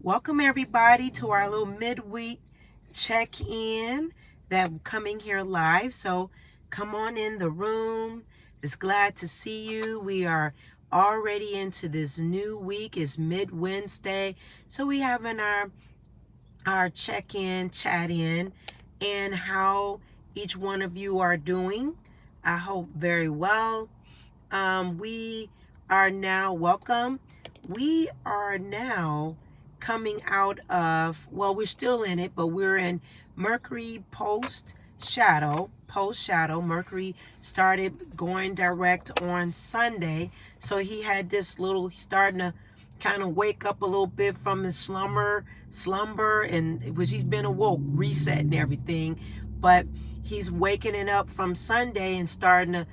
Welcome everybody to our little midweek check-in that I'm coming here live. So come on in the room. It's glad to see you. We are already into this new week. It's mid-Wednesday. So we having our check-in, chat-in, and how each one of you are doing. I hope very well. We are now welcome. We are now coming out of, well, we're still in it, but we're in Mercury post shadow. Mercury started going direct on Sunday. So he had this little, he's starting to kind of wake up a little bit from his slumber, and which he's been awoke, reset and everything. But he's waking it up from Sunday and starting to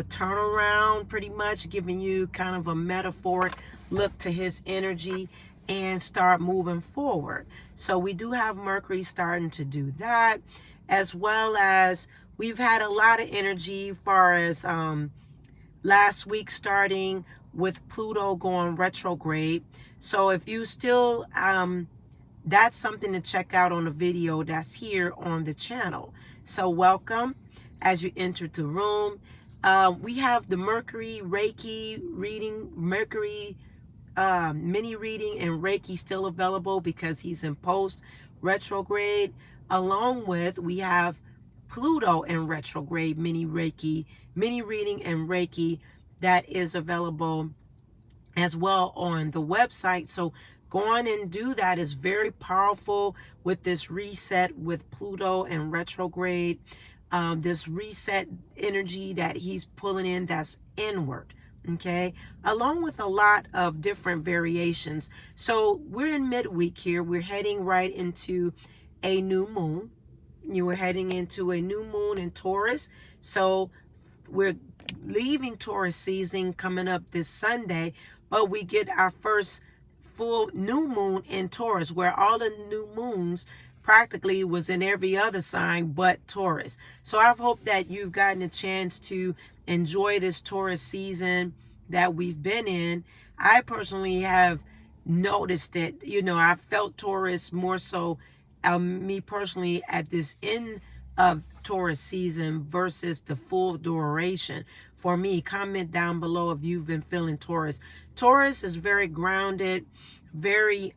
turn around, pretty much giving you kind of a metaphoric look to his energy and start moving forward. So we do have Mercury starting to do that, as well as we've had a lot of energy as far as last week starting with Pluto going retrograde. So if you still that's something to check out on the video that's here on the channel. So welcome as you enter the room. We have the Mercury Reiki reading, Mercury mini reading and Reiki still available because he's in post retrograde. Along with, we have Pluto in retrograde mini reading and Reiki that is available as well on the website. So go on and do that. Is very powerful with this reset with Pluto and retrograde. This reset energy that he's pulling in, that's inward. Okay, along with a lot of different variations. So we're in midweek here. We're heading right into a new moon. You were heading into a new moon in Taurus. So we're leaving Taurus season coming up this Sunday, but we get our first full new moon in Taurus, where all the new moons practically was in every other sign but Taurus. So I hope that you've gotten a chance to enjoy this Taurus season that we've been in. I personally have noticed it. I felt Taurus more so, me personally, at this end of Taurus season versus the full duration. For me, comment down below if you've been feeling Taurus. Taurus is very grounded, very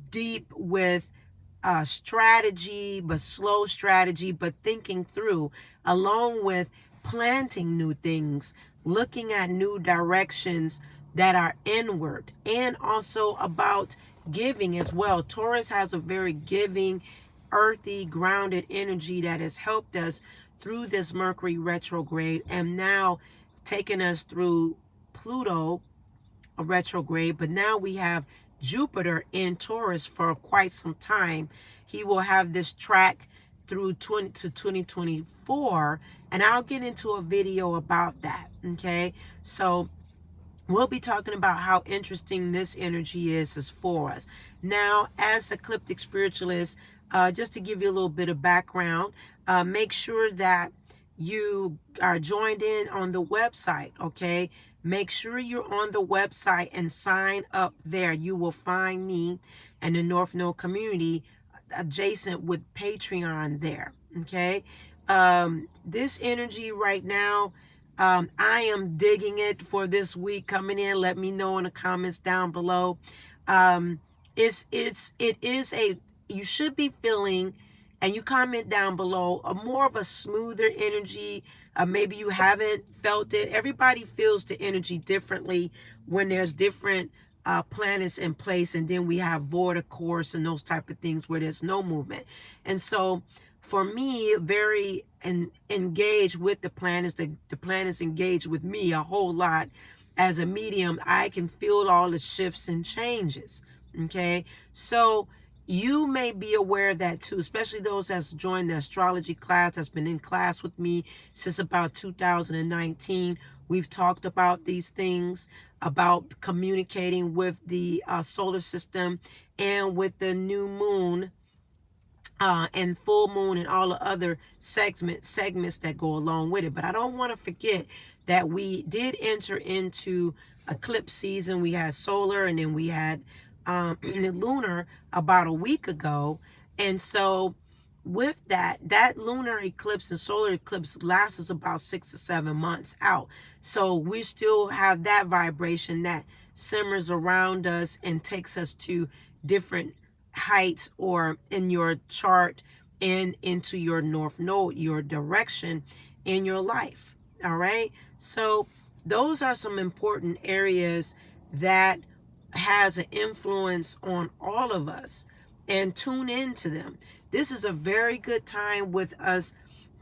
deep with strategy, but slow strategy, but thinking through, along with planting new things, looking at new directions that are inward, and also about giving as well. Taurus has a very giving, earthy, grounded energy that has helped us through this Mercury retrograde, and now taking us through Pluto retrograde. But now we have Jupiter in Taurus for quite some time. He will have this track through 2024, and I'll get into a video about that. Okay, so we'll be talking about how interesting this energy is for us. Now, as ecliptic spiritualist, just to give you a little bit of background, make sure that you are joined in on the website. Okay, make sure you're on the website and sign up there. You will find me and the North Node community adjacent with Patreon there. Okay, this energy right now, I am digging it for this week coming in. Let me know in the comments down below. You should be feeling, and you comment down below, a more of a smoother energy. Maybe you haven't felt it. Everybody feels the energy differently when there's different planets in place, and then we have void course and those type of things where there's no movement. And so for me, very engaged with the planets, the planets engage with me a whole lot. As a medium, I can feel all the shifts and changes. Okay, so you may be aware of that too, especially those that's joined the astrology class, that's been in class with me since about 2019. We've talked about these things, about communicating with the solar system and with the new moon and full moon and all the other segments that go along with it. But I don't want to forget that we did enter into eclipse season. We had solar, and then we had lunar about a week ago. And so with that lunar eclipse and solar eclipse lasts about 6 to 7 months out. So we still have that vibration that simmers around us and takes us to different heights, or in your chart and into your north node, your direction in your life. All right. So those are some important areas that has an influence on all of us, and tune into them. This is a very good time with us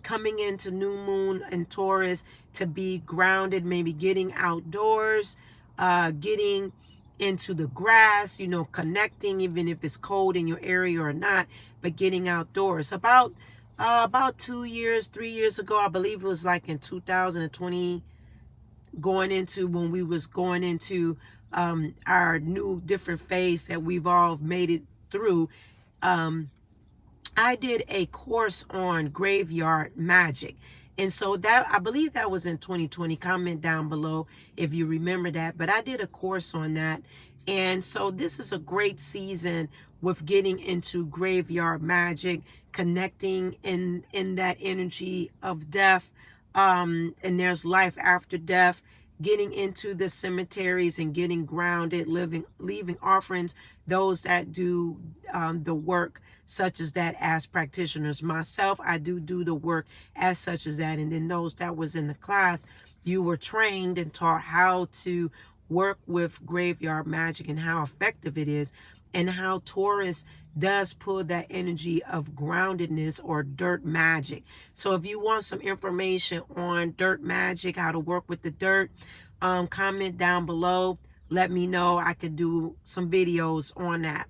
coming into new moon and Taurus to be grounded, maybe getting outdoors, getting into the grass, connecting, even if it's cold in your area or not, but getting outdoors. About 2 years, 3 years ago, I believe it was like in 2020, going into when we was going into our new different phase that we've all made it through. I did a course on graveyard magic. And so that, I believe that was in 2020. Comment down below if you remember that. But I did a course on that. And so this is a great season with getting into graveyard magic, connecting in that energy of death. And there's life after death, getting into the cemeteries and getting grounded, leaving offerings, those that do the work such as that as practitioners. Myself, I do the work as such as that. And then those that was in the class, you were trained and taught how to work with graveyard magic and how effective it is, and how Taurus does pull that energy of groundedness or dirt magic. So if you want some information on dirt magic, how to work with the dirt, comment down below. Let me know. I could do some videos on that.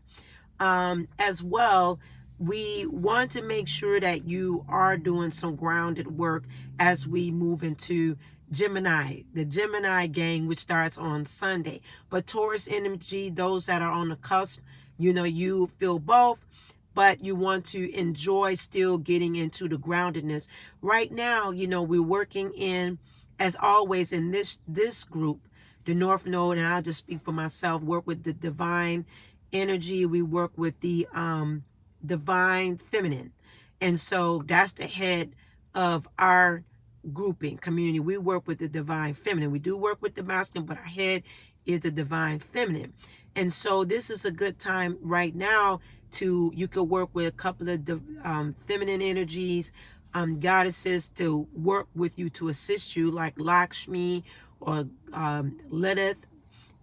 As well, we want to make sure that you are doing some grounded work as we move into Gemini, the Gemini gang, which starts on Sunday. But Taurus energy, those that are on the cusp, you feel both, but you want to enjoy still getting into the groundedness. Right now, we're working in, as always, in this group, the North Node, and I'll just speak for myself, work with the divine energy. We work with the divine feminine. And so that's the head of our grouping community. We work with the divine feminine. We do work with the masculine, but our head is the divine feminine. And so this is a good time right now you could work with a couple of feminine energies, goddesses, to work with you, to assist you, like Lakshmi or Lilith.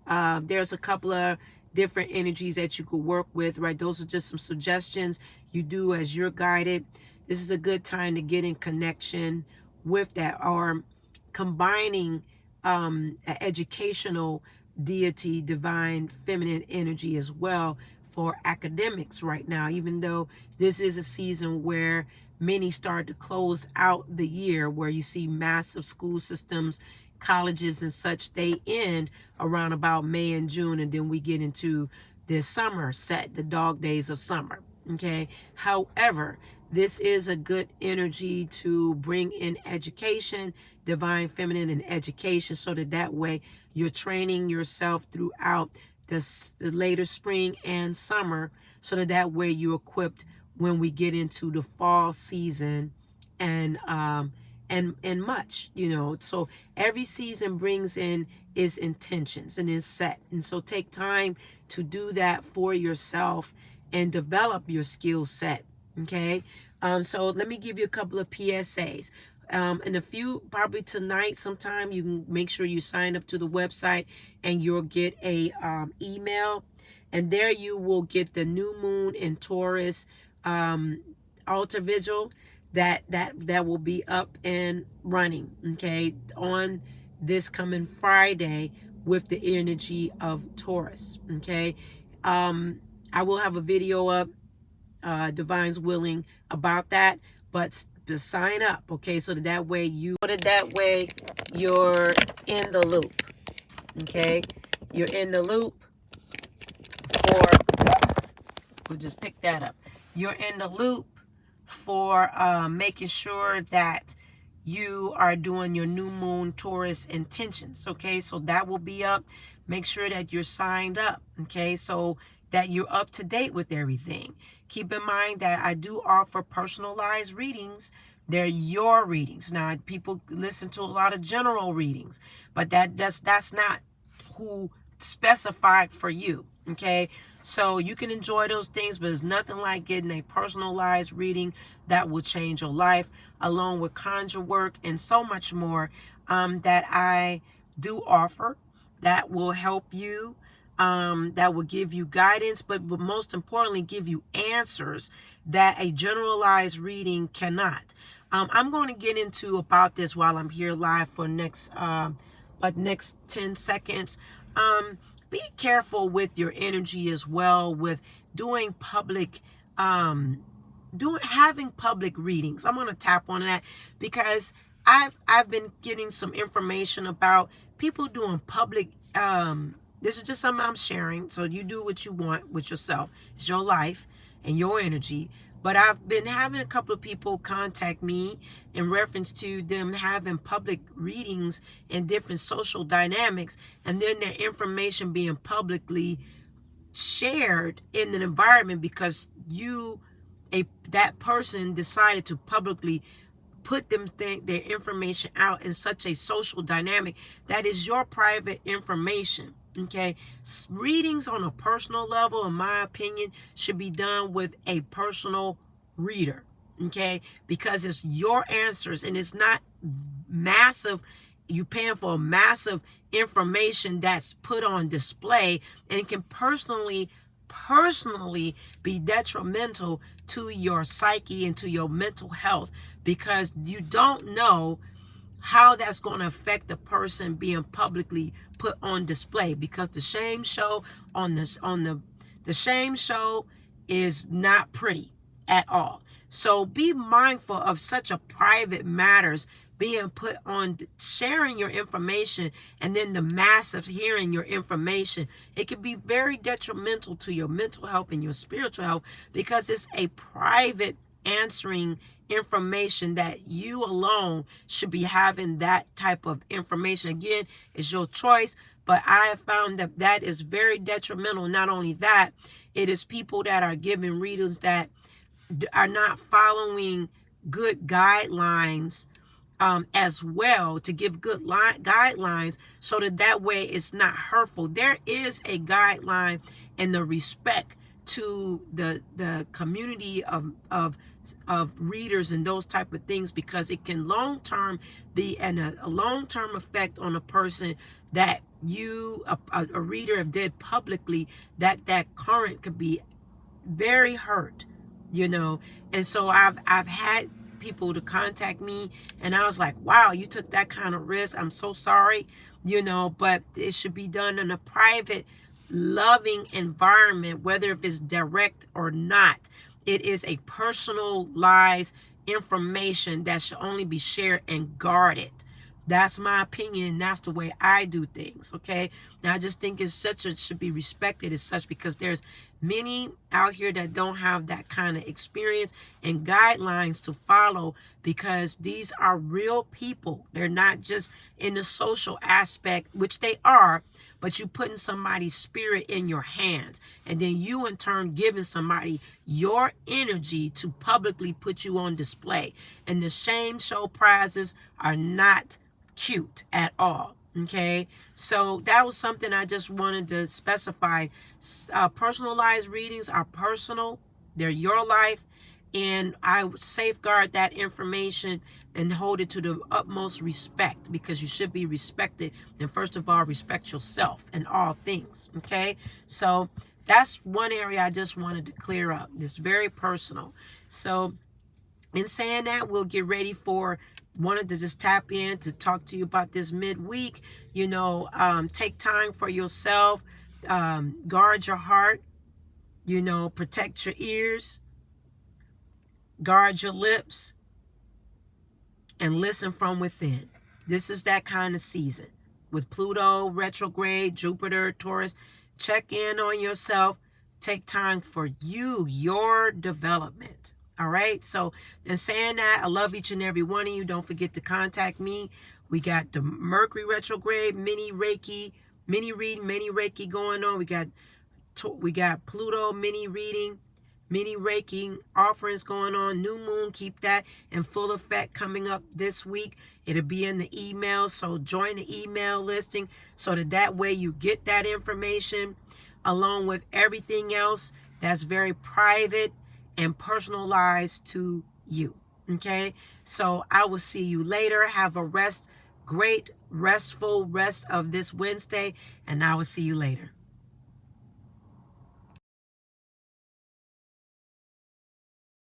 There's a couple of different energies that you could work with, right? Those are just some suggestions. You do as you're guided. This is a good time to get in connection with that, or combining an educational deity, divine feminine energy as well for academics right now, even though this is a season where many start to close out the year, where you see massive school systems, colleges and such, they end around about May and June, and then we get into this summer set, the dog days of summer. Okay. However, this is a good energy to bring in education, divine feminine and education, so that way you're training yourself throughout the later spring and summer, so that way you're equipped when we get into the fall season and much, so every season brings in its intentions and is set. And so take time to do that for yourself and develop your skill set. Okay. So let me give you a couple of PSAs. And a few, probably tonight sometime, you can make sure you sign up to the website and you'll get a email, and there you will get the new moon in Taurus altar vigil that will be up and running, okay, on this coming Friday with the energy of Taurus. Okay. I will have a video up, divine's willing, about that, but to sign up, okay, so that way you're in the loop. Okay, you're in the loop for, we'll just pick that up, you're in the loop for making sure that you are doing your new moon Taurus intentions. Okay, so that will be up. Make sure that you're signed up. Okay, so that you're up to date with everything. Keep in mind that I do offer personalized readings. They're your readings. Now, people listen to a lot of general readings, but that's not who specified for you. Okay, so you can enjoy those things, but it's nothing like getting a personalized reading that will change your life, along with conjure work and so much more that I do offer that will help you, that will give you guidance, but most importantly, give you answers that a generalized reading cannot. I'm going to get into about this while I'm here live for next 10 seconds. Be careful with your energy as well with doing public having public readings. I'm going to tap on that because I've been getting some information about people doing public this is just something I'm sharing, so you do what you want with yourself. It's your life and your energy. But I've been having a couple of people contact me in reference to them having public readings in different social dynamics, and then their information being publicly shared in an environment because that person decided to publicly put their information out in such a social dynamic that is your private information. Okay, readings on a personal level, in my opinion, should be done with a personal reader. Okay, because it's your answers and it's not massive. You paying for massive information that's put on display, and it can personally be detrimental to your psyche and to your mental health, because you don't know how that's going to affect the person being publicly put on display, because the shame show the shame show is not pretty at all. So be mindful of such a private matters being put on, sharing your information, and then the massive hearing your information. It can be very detrimental to your mental health and your spiritual health, because it's a private answering information that you alone should be having. That type of information, again, is your choice, but I have found that is very detrimental. Not only that, it is people that are giving readings that are not following good guidelines as well, to give good guidelines so that way it's not hurtful. There is a guideline and the respect to the community of readers and those type of things, because it can long term be a long term effect on a person that a reader have did publicly, that current could be very hurt, and so I've had people to contact me, and I was like, wow, you took that kind of risk. I'm so sorry, but it should be done in a private, loving environment, whether if it's direct or not. It is a personalized information that should only be shared and guarded. That's my opinion. That's the way I do things. Okay. Now I just think should be respected as such, because there's many out here that don't have that kind of experience and guidelines to follow, because these are real people. They're not just in the social aspect, which they are, but you putting somebody's spirit in your hands, and then you in turn giving somebody your energy to publicly put you on display. And the shame show prizes are not cute at all. Okay, so that was something I just wanted to specify. Personalized readings are personal, they're your life, and I would safeguard that information and hold it to the utmost respect, because you should be respected. And first of all, respect yourself in all things. Okay, so that's one area I just wanted to clear up. It's very personal. So in saying that, we'll get ready for, wanted to just tap in to talk to you about this midweek. Take time for yourself, guard your heart, protect your ears, guard your lips, and listen from within. This is that kind of season with Pluto retrograde, Jupiter, Taurus. Check in on yourself. Take time for your development. All right. So in saying that, I love each and every one of you. Don't forget to contact me. We got the Mercury retrograde, mini reading, mini Reiki going on. We got We got Pluto mini reading, mini raking offerings going on. New moon, keep that in full effect coming up this week. It'll be in the email, so join the email listing so that way you get that information along with everything else that's very private and personalized to you. Okay, so I will see you later. Have a great restful rest of this Wednesday, and I will see you later.